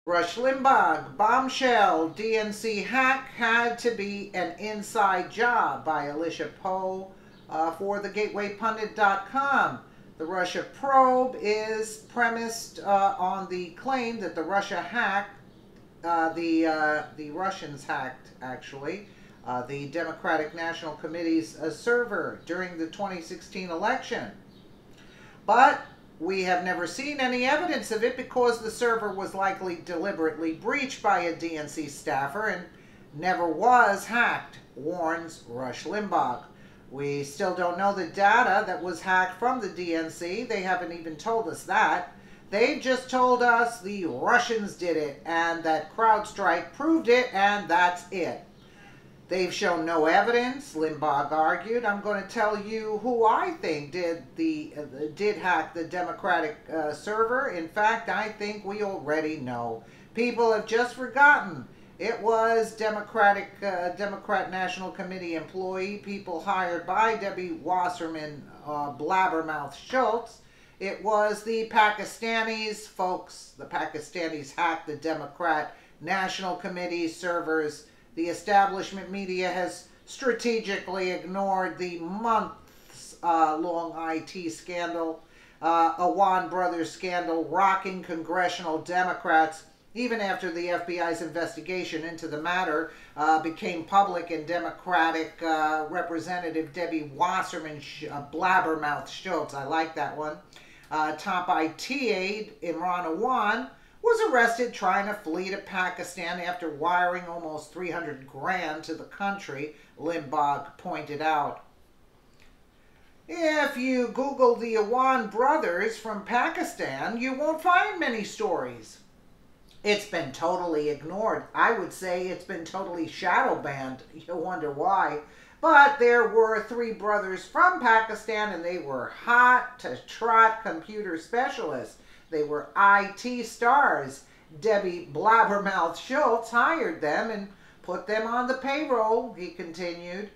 Rush Limbaugh, Bombshell, DNC hack had to be an inside job by Alicia Poe for thegatewaypundit.com. The Russia probe is premised on the claim that the Russians hacked, actually, the Democratic National Committee's server during the 2016 election. But we have never seen any evidence of it because the server was likely deliberately breached by a DNC staffer and never was hacked, warns Rush Limbaugh. We still don't know the data that was hacked from the DNC. They haven't even told us that. They've just told us the Russians did it and that CrowdStrike proved it, and that's it. They've shown no evidence, Limbaugh argued. I'm going to tell you who I think did hack the Democratic server. In fact, I think we already know. People have just forgotten. It was Democrat National Committee employee, people hired by Debbie Wasserman Blabbermouth Schultz. It was the Pakistanis, folks. The Pakistanis hacked the Democrat National Committee servers. The establishment media has strategically ignored the months-long IT scandal, Awan Brothers scandal, rocking congressional Democrats, even after the FBI's investigation into the matter became public and Democratic Representative Debbie Wasserman Blabbermouth Schultz, I like that one, top IT aide Imran Awan, was arrested trying to flee to Pakistan after wiring almost 300 grand to the country, Limbaugh pointed out. If you Google the Awan brothers from Pakistan, you won't find many stories. It's been totally ignored. I would say it's been totally shadow banned. You wonder why. But there were 3 brothers from Pakistan, and they were hot to trot computer specialists. They were IT stars. Debbie Blabbermouth Schultz hired them and put them on the payroll, he continued.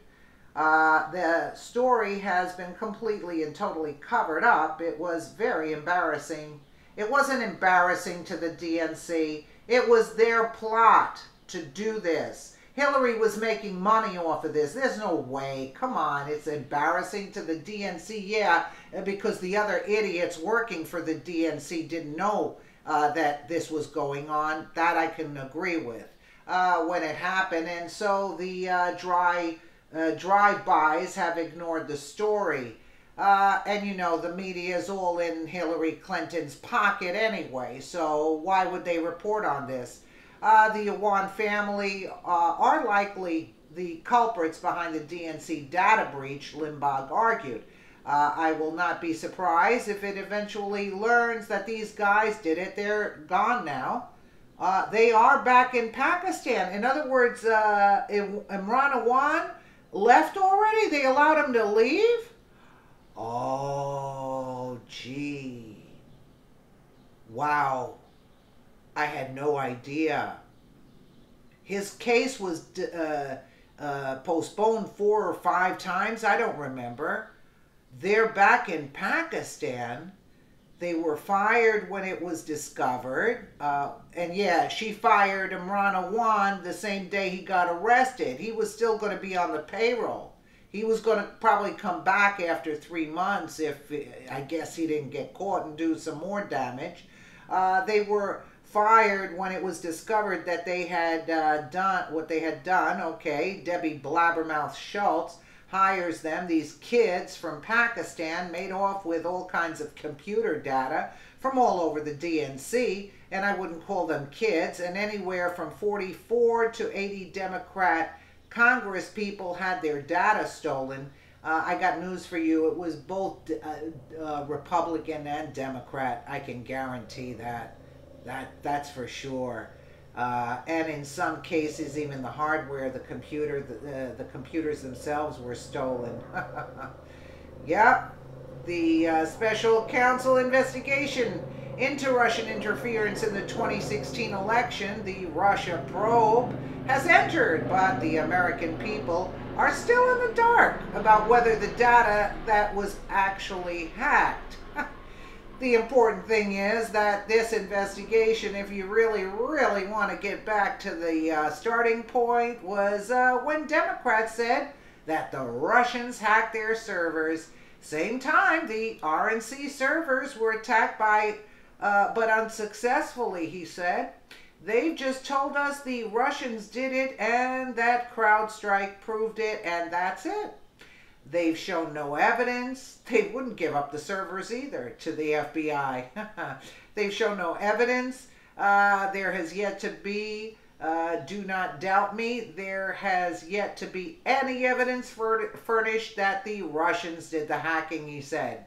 The story has been completely and totally covered up. It was very embarrassing. It wasn't embarrassing to the DNC. It was their plot to do this. Hillary was making money off of this. There's no way. Come on. It's embarrassing to the DNC. Yeah, because the other idiots working for the DNC didn't know that this was going on. That I can agree with when it happened. And so the drive-bys have ignored the story. And you know, the media is all in Hillary Clinton's pocket anyway. So why would they report on this? The Awan family are likely the culprits behind the DNC data breach, Limbaugh argued. I will not be surprised if it eventually learns that these guys did it. They're gone now. They are back in Pakistan. In other words, Imran Awan left already? They allowed him to leave? Oh, gee. Wow. I had no idea. His case was postponed 4 or 5 times. I don't remember. They're back in Pakistan. They were fired when it was discovered. And yeah, she fired Imran Awan the same day he got arrested. He was still going to be on the payroll. He was going to probably come back after 3 months if, I guess, he didn't get caught and do some more damage. They were fired when it was discovered that they had done what they had done. Okay, Debbie Blabbermouth Schultz hires them, these kids from Pakistan, made off with all kinds of computer data from all over the DNC, and I wouldn't call them kids, and anywhere from 44 to 80 Democrat Congress people had their data stolen. I got news for you. It was both Republican and Democrat. I can guarantee that. That's for sure. And in some cases, even the hardware, the computers themselves were stolen. Yep. The special counsel investigation into Russian interference in the 2016 election, the Russia probe, has entered, but the American people are still in the dark about whether the data that was actually hacked The important thing is that this investigation, if you really, really want to get back to the starting point, was when Democrats said that the Russians hacked their servers. Same time, the RNC servers were attacked but unsuccessfully, he said. They've just told us the Russians did it and that CrowdStrike proved it, and that's it. They've shown no evidence. They wouldn't give up the servers either to the FBI. They've shown no evidence. There has yet to be, do not doubt me, there has yet to be any evidence furnished that the Russians did the hacking, he said.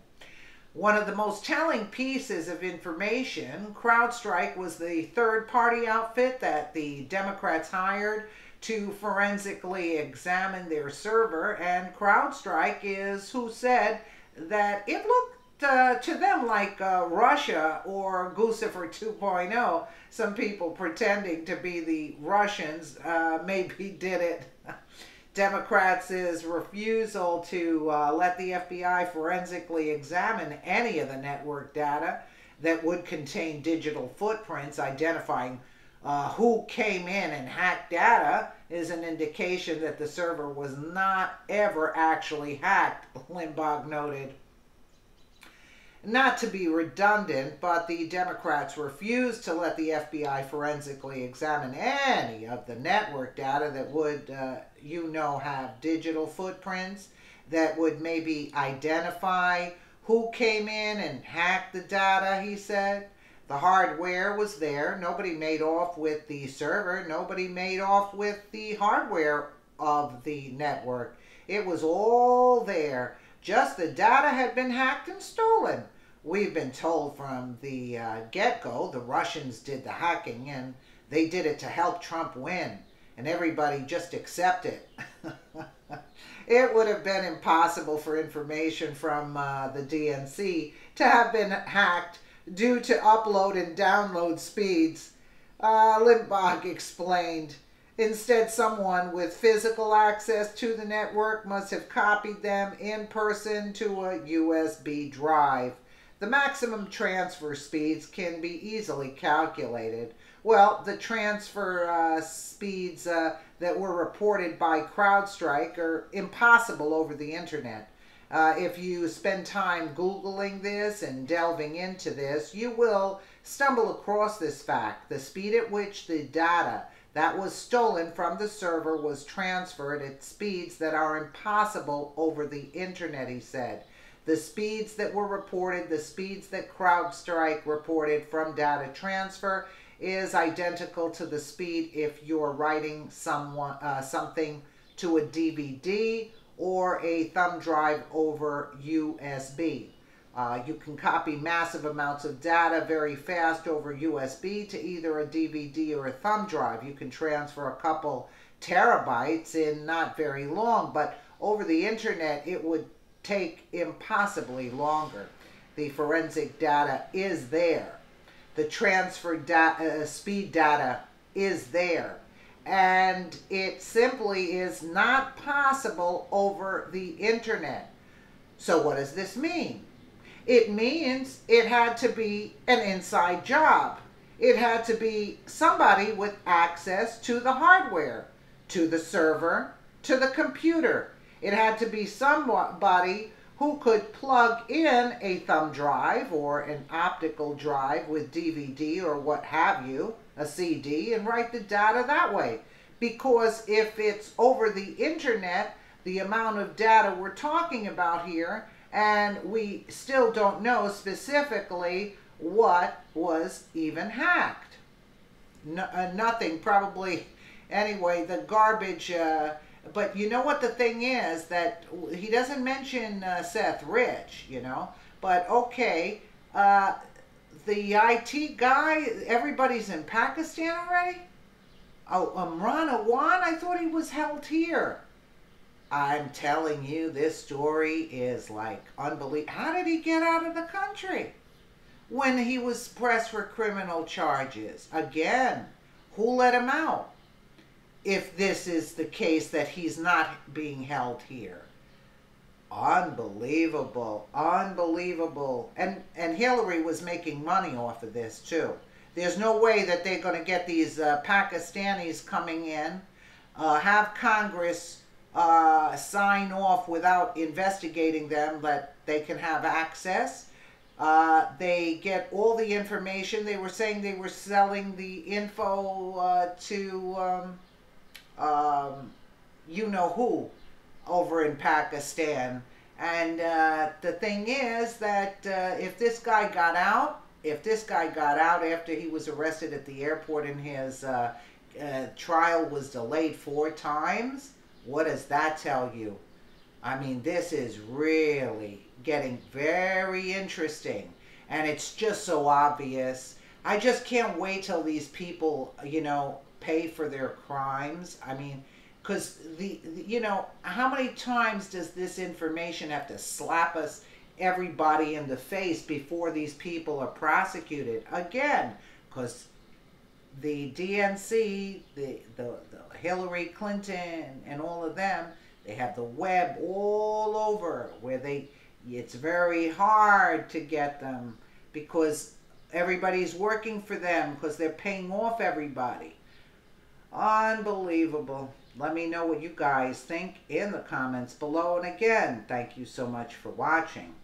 One of the most telling pieces of information, CrowdStrike was the third-party outfit that the Democrats hired to forensically examine their server, and CrowdStrike is who said that it looked to them like Russia or Guccifer 2.0. Some people pretending to be the Russians maybe did it. Democrats' refusal to let the FBI forensically examine any of the network data that would contain digital footprints identifying who came in and hacked data is an indication that the server was not ever actually hacked, Limbaugh noted. Not to be redundant, but the Democrats refused to let the FBI forensically examine any of the network data that would, have digital footprints that would maybe identify who came in and hacked the data, he said. The hardware was there. Nobody made off with the server. Nobody made off with the hardware of the network. It was all there. Just the data had been hacked and stolen. We've been told from the get-go the Russians did the hacking, and they did it to help Trump win, and everybody just accept it. It would have been impossible for information from the DNC to have been hacked due to upload and download speeds, Limbaugh explained. Instead, someone with physical access to the network must have copied them in person to a USB drive. The maximum transfer speeds can be easily calculated. Well, the transfer speeds that were reported by CrowdStrike are impossible over the internet. If you spend time Googling this and delving into this, you will stumble across this fact. The speed at which the data that was stolen from the server was transferred at speeds that are impossible over the internet, he said. The speeds that were reported, the speeds that CrowdStrike reported from data transfer is identical to the speed if you're writing something to a DVD or a thumb drive over USB. You can copy massive amounts of data very fast over USB to either a DVD or a thumb drive. You can transfer a couple terabytes in not very long, but over the internet it would take impossibly longer. The forensic data is there. The transfer speed data is there. And it simply is not possible over the internet. So what does this mean? It means it had to be an inside job. It had to be somebody with access to the hardware, to the server, to the computer. It had to be somebody who could plug in a thumb drive or an optical drive with DVD or what have you, a CD, and write the data that way. Because if it's over the internet, the amount of data we're talking about here, and we still don't know specifically what was even hacked. Nothing, probably, anyway, the garbage, but you know what the thing is, that he doesn't mention Seth Rich, but okay, the IT guy, everybody's in Pakistan already? Oh, Imran Awan, I thought he was held here. I'm telling you, this story is like unbelievable. How did he get out of the country when he was pressed for criminal charges? Again, who let him out? If this is the case that he's not being held here. Unbelievable, unbelievable. And Hillary was making money off of this too. There's no way that they're going to get these Pakistanis coming in, have Congress sign off without investigating them, that they can have access. They get all the information. They were saying they were selling the info to you know who over in Pakistan. And the thing is that if this guy got out, after he was arrested at the airport and his trial was delayed 4 times, what does that tell you? I mean, this is really getting very interesting. And it's just so obvious. I just can't wait till these people, you know, pay for their crimes. I mean, because you know, how many times does this information have to slap us, everybody, in the face before these people are prosecuted? Again, because the DNC, the Hillary Clinton and all of them, they have the web all over where it's very hard to get them because everybody's working for them because they're paying off everybody. Unbelievable. Let me know what you guys think in the comments below. And again, thank you so much for watching.